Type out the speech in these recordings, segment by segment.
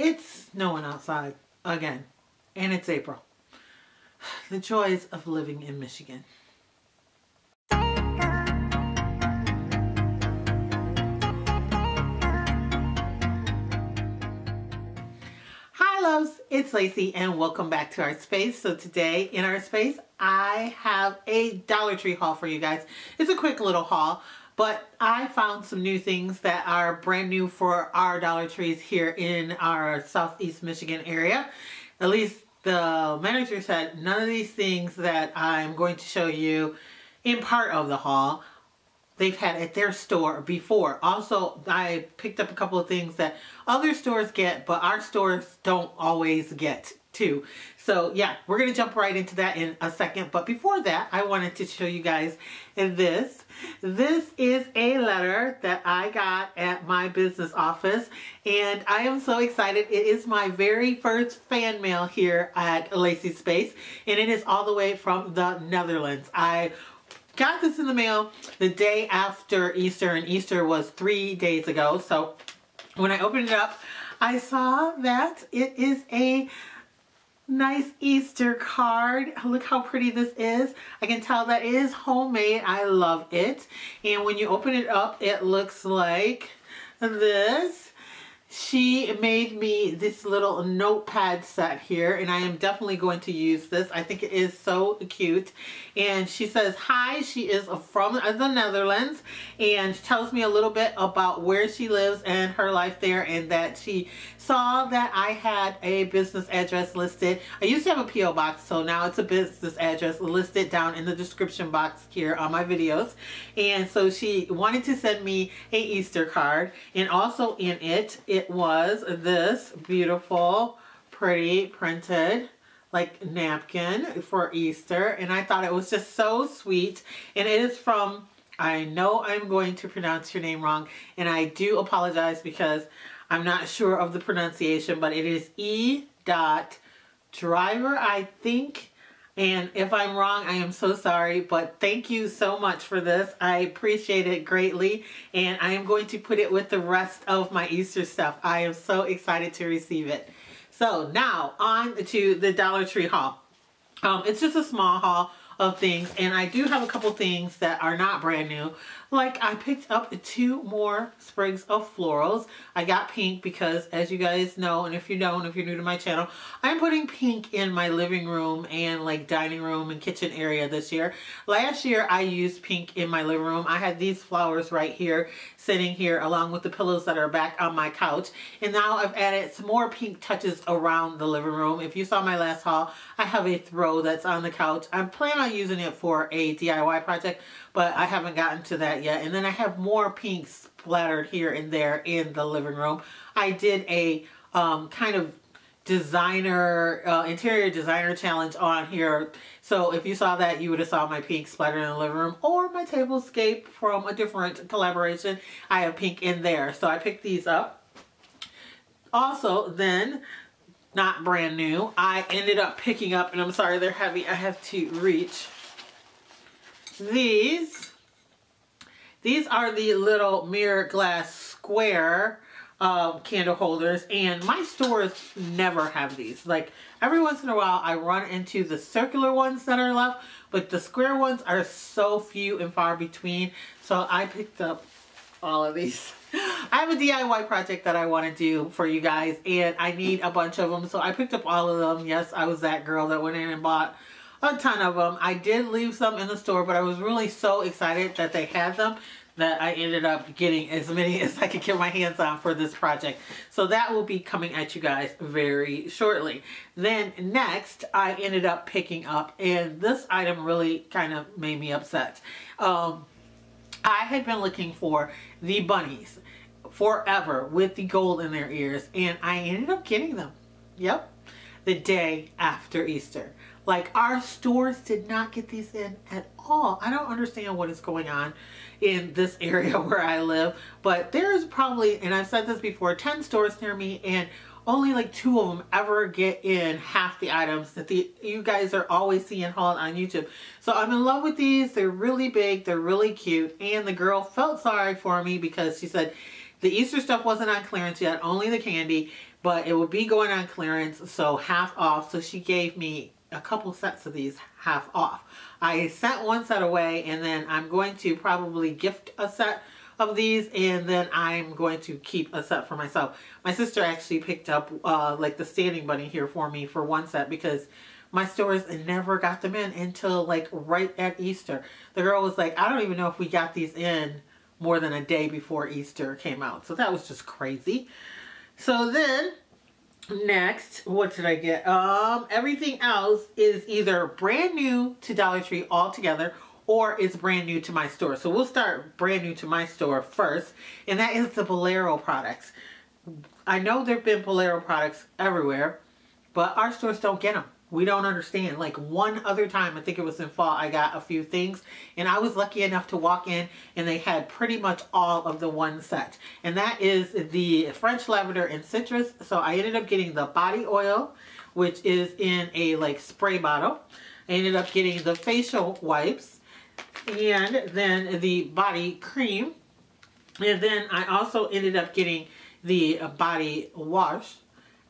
It's snowing outside again, and it's April. The joys of living in Michigan. Hi loves, it's Lacey and welcome back to our space. So today in our space, I have a Dollar Tree haul for you guys. It's a quick little haul. But I found some new things that are brand new for our Dollar Trees here in our Southeast Michigan area. At least the manager said none of these things that I'm going to show you in part of the haul they've had at their store before. Also, I picked up a couple of things that other stores get, but our stores don't always get too. So yeah, we're going to jump right into that in a second. But before that, I wanted to show you guys this. This is a letter that I got at my business office, and I am so excited. It is my very first fan mail here at Lacey's Space, and it is all the way from the Netherlands. I got this in the mail the day after Easter, and Easter was 3 days ago. So when I opened it up, I saw that it is a nice Easter card. Look how pretty this is. I can tell that it is homemade. I love it. And when you open it up, it looks like this. She made me this little notepad set here, and I am definitely going to use this. I think it is so cute. And she says hi. She is from the Netherlands, and tells me a little bit about where she lives and her life there, and that she saw that I had a business address listed. I used to have a P.O. box, so now it's a business address listed down in the description box here on my videos. And so she wanted to send me a Easter card, and also in it was this beautiful, pretty printed like napkin for Easter, and I thought it was just so sweet. And it is from, I know I'm going to pronounce your name wrong, and I do apologize because I'm not sure of the pronunciation, but it is E.Driver, I think. And if I'm wrong, I am so sorry, but thank you so much for this. I appreciate it greatly, and I am going to put it with the rest of my Easter stuff. I am so excited to receive it. So now on to the Dollar Tree haul. It's just a small haul of things, and I do have a couple things that are not brand new. Like I picked up 2 more sprigs of florals. I got pink because, as you guys know, and if you don't, if you're new to my channel, I'm putting pink in my living room and like dining room and kitchen area this year. Last year I used pink in my living room. I had these flowers right here sitting here along with the pillows that are back on my couch, and now I've added some more pink touches around the living room. If you saw my last haul, I have a throw that's on the couch. I'm planning on using it for a DIY project, but I haven't gotten to that yet. And then I have more pink splattered here and there in the living room. I did a kind of designer, interior designer challenge on here. So if you saw that, you would have saw my pink splattered in the living room, or my Tablescape from a different collaboration. I have pink in there. So I picked these up. Also then, not brand new, I ended up picking up, and I'm sorry they're heavy, I have to reach. These are the little mirror glass square candle holders, and my stores never have these. Like every once in a while I run into the circular ones that are left, but the square ones are so few and far between. So I picked up all of these. I have a DIY project that I want to do for you guys, and I need a bunch of them, so I picked up all of them. Yes, I was that girl that went in and bought a ton of them. I did leave some in the store, but I was really so excited that they had them that I ended up getting as many as I could get my hands on for this project. So that will be coming at you guys very shortly. Then next, I ended up picking up, and this item really kind of made me upset. I had been looking for the bunnies forever with the gold in their ears, and I ended up getting them. Yep. The day after Easter. Like, our stores did not get these in at all. I don't understand what is going on in this area where I live, but there's probably, and I've said this before, 10 stores near me, and only like 2 of them ever get in half the items that you guys are always seeing hauled on YouTube. So I'm in love with these. They're really big, they're really cute, and the girl felt sorry for me because she said The Easter stuff wasn't on clearance yet, only the candy, but it would be going on clearance, so half off. So she gave me a couple sets of these half off. I sent one set away, and then I'm going to probably gift a set of these, and then I'm going to keep a set for myself. My sister actually picked up like the standing bunny here for me for one set, because my stores never got them in until like right at Easter. The girl was like, I don't even know if we got these in more than a day before Easter came out. So that was just crazy. So then next, what did I get? Everything else is either brand new to Dollar Tree altogether, or it's brand new to my store. So we'll start brand new to my store first, and that is the Bolero products. I know there have been Bolero products everywhere, but our stores don't get them. We don't understand. Like one other time, I think it was in fall, I got a few things, and I was lucky enough to walk in and they had pretty much all of the one set. And that is the French lavender and citrus. So I ended up getting the body oil, which is in a like spray bottle. I ended up getting the facial wipes, and then the body cream. And then I also ended up getting the body wash.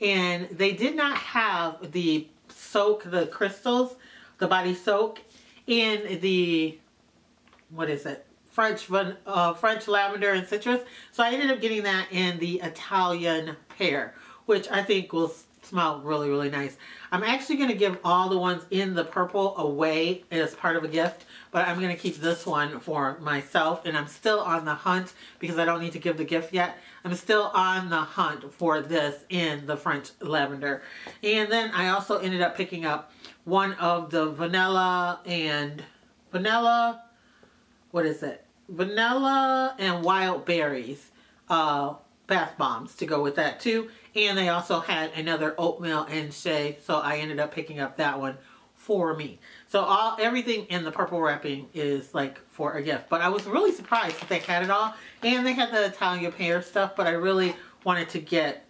And they did not have the soak, the crystals, the body soak in the, what is it, French lavender and citrus. So I ended up getting that in the Italian pear, which I think will smell really, really nice. I'm actually going to give all the ones in the purple away as part of a gift, but I'm going to keep this one for myself, and I'm still on the hunt because I don't need to give the gift yet. I'm still on the hunt for this in the French lavender. And then I also ended up picking up one of the vanilla and wild berries bath bombs to go with that too. And they also had another oatmeal and shea, so I ended up picking up that one for me. So everything in the purple wrapping is like for a gift. But I was really surprised that they had it all. And they had the Italian pear stuff, but I really wanted to get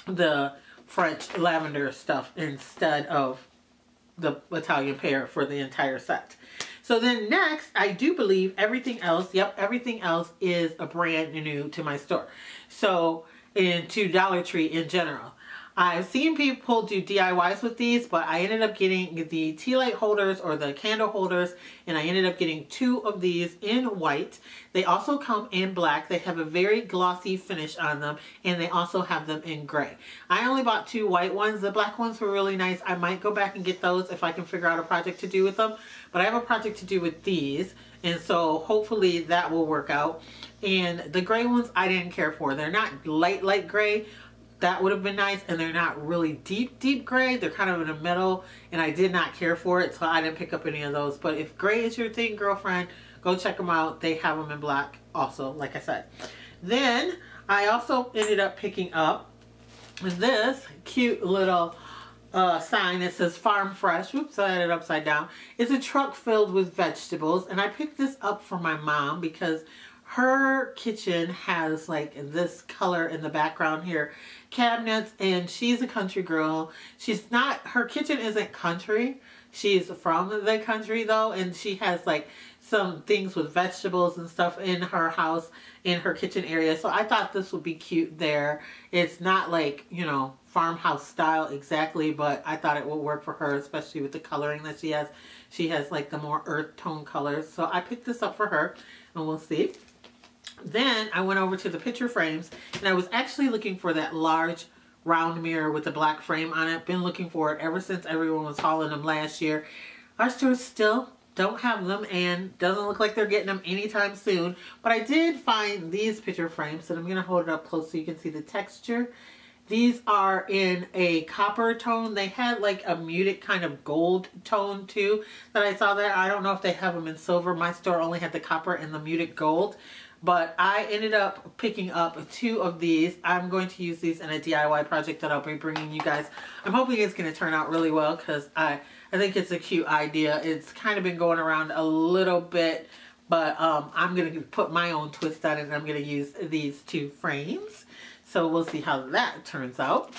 the French lavender stuff instead of the Italian pear for the entire set. So then next, I do believe everything else, yep, everything else is a brand new to my store. So to Dollar Tree in general. I've seen people do DIYs with these, but I ended up getting the tea light holders or the candle holders, and I ended up getting 2 of these in white. They also come in black. They have a very glossy finish on them, and they also have them in gray. I only bought 2 white ones. The black ones were really nice. I might go back and get those if I can figure out a project to do with them, but I have a project to do with these, and so hopefully that will work out. And the gray ones I didn't care for. They're not light gray. That would have been nice, and they're not really deep gray. They're kind of in the middle, and I did not care for it, so I didn't pick up any of those. But if gray is your thing, girlfriend, go check them out. They have them in black also, like I said. Then I also ended up picking up this cute little sign that says Farm Fresh. Whoops, I had it upside down. It's a truck filled with vegetables, and I picked this up for my mom because her kitchen has like this color in the background here, cabinets, and she's a country girl. She's not, her kitchen isn't country. She's from the country though, and she has like some things with vegetables and stuff in her house, in her kitchen area. So I thought this would be cute there. It's not like, you know, farmhouse style exactly, but I thought it would work for her, especially with the coloring that she has. She has like the more earth tone colors. So I picked this up for her, and we'll see. Then I went over to the picture frames, and I was actually looking for that large round mirror with the black frame on it. Been looking for it ever since everyone was hauling them last year. Our stores still don't have them, and doesn't look like they're getting them anytime soon. But I did find these picture frames, and I'm going to hold it up close so you can see the texture. These are in a copper tone. They had like a muted kind of gold tone too that I saw there. I don't know if they have them in silver. My store only had the copper and the muted gold. But I ended up picking up 2 of these. I'm going to use these in a DIY project that I'll be bringing you guys. I'm hoping it's going to turn out really well because I think it's a cute idea. It's kind of been going around a little bit, but I'm going to put my own twist on it, and I'm going to use these 2 frames. So we'll see how that turns out.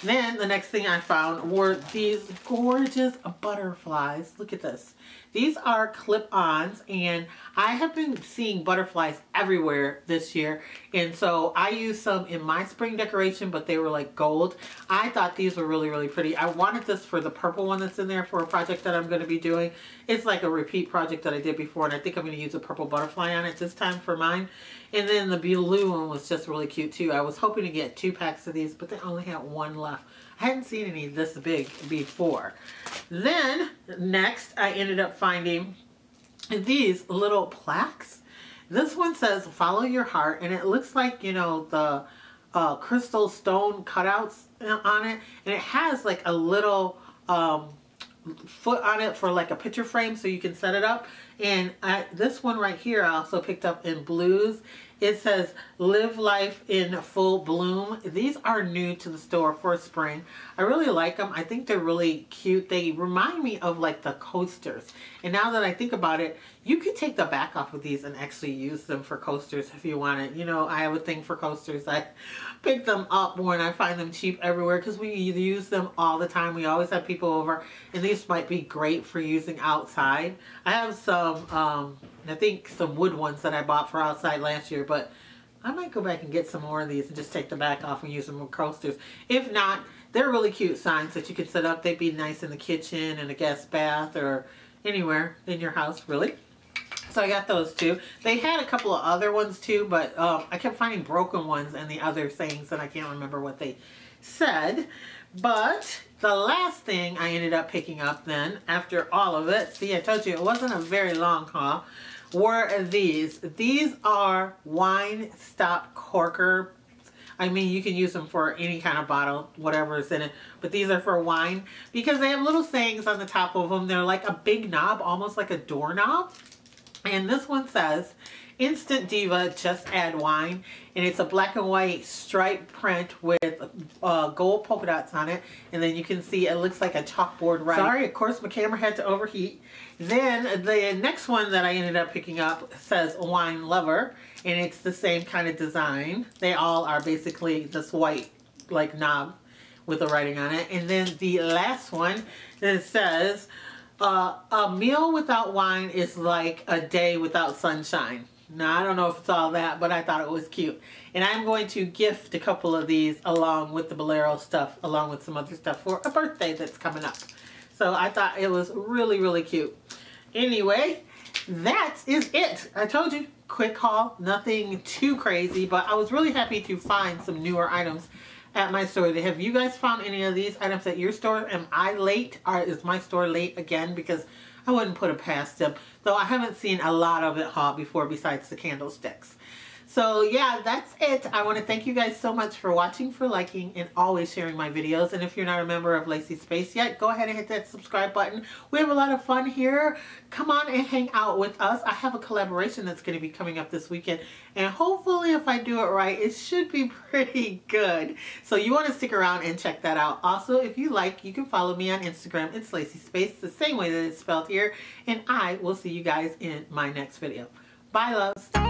Then the next thing I found were these gorgeous butterflies. Look at this. These are clip-ons, and I have been seeing butterflies everywhere this year, and so I used some in my spring decoration, but they were like gold. I thought these were really, really pretty. I wanted this for the purple one that's in there for a project that I'm going to be doing. It's like a repeat project that I did before, and I think I'm going to use a purple butterfly on it this time for mine. And then the blue one was just really cute too. I was hoping to get 2 packs of these, but they only had 1 left. I hadn't seen any this big before. Then next I ended up finding these little plaques. This one says follow your heart, and it looks like, you know, the crystal stone cutouts on it, and it has like a little foot on it for like a picture frame so you can set it up. And this one right here I also picked up in blues. It says live life in full bloom. These are new to the store for spring. I really like them. I think they're really cute. They remind me of like the coasters. And now that I think about it, you could take the back off of these and actually use them for coasters if you want it. You know, I have a thing for coasters. I pick them up when I find them cheap everywhere because we use them all the time. We always have people over, and these might be great for using outside. I have some, I think some wood ones that I bought for outside last year, but I might go back and get some more of these and just take the back off and use them with coasters. If not, they're really cute signs that you can set up. They'd be nice in the kitchen, in a guest bath, or anywhere in your house, really. So I got those too. They had a couple of other ones too, but I kept finding broken ones and the other sayings, and I can't remember what they said. But the last thing I ended up picking up then, after all of it, see, I told you it wasn't a very long haul, were these. These are wine stop corker. I mean, you can use them for any kind of bottle, whatever is in it, but these are for wine because they have little sayings on the top of them. They're like a big knob, almost like a doorknob. And this one says, Instant Diva, just add wine. And it's a black and white striped print with gold polka dots on it. And then you can see it looks like a chalkboard writing. Sorry, of course, my camera had to overheat. Then the next one that I ended up picking up says Wine Lover. And it's the same kind of design. They all are basically this white like knob with the writing on it. And then the last one that says, a meal without wine is like a day without sunshine. Now, I don't know if it's all that, but I thought it was cute. And I'm going to gift a couple of these along with the Bolero stuff, along with some other stuff for a birthday that's coming up. So I thought it was really, really cute. Anyway, that is it. I told you, quick haul, nothing too crazy, but I was really happy to find some newer items at my store. Have you guys found any of these items at your store? Am I late, or is my store late again? Because I wouldn't put it past them, though I haven't seen a lot of it haul before besides the candlesticks. So yeah, that's it. I want to thank you guys so much for watching, for liking, and always sharing my videos. And if you're not a member of Lacee Space yet, go ahead and hit that subscribe button. We have a lot of fun here. Come on and hang out with us. I have a collaboration that's going to be coming up this weekend. And hopefully, if I do it right, it should be pretty good. So you want to stick around and check that out. Also, if you like, you can follow me on Instagram. It's Lacee Space, the same way that it's spelled here. And I will see you guys in my next video. Bye, loves.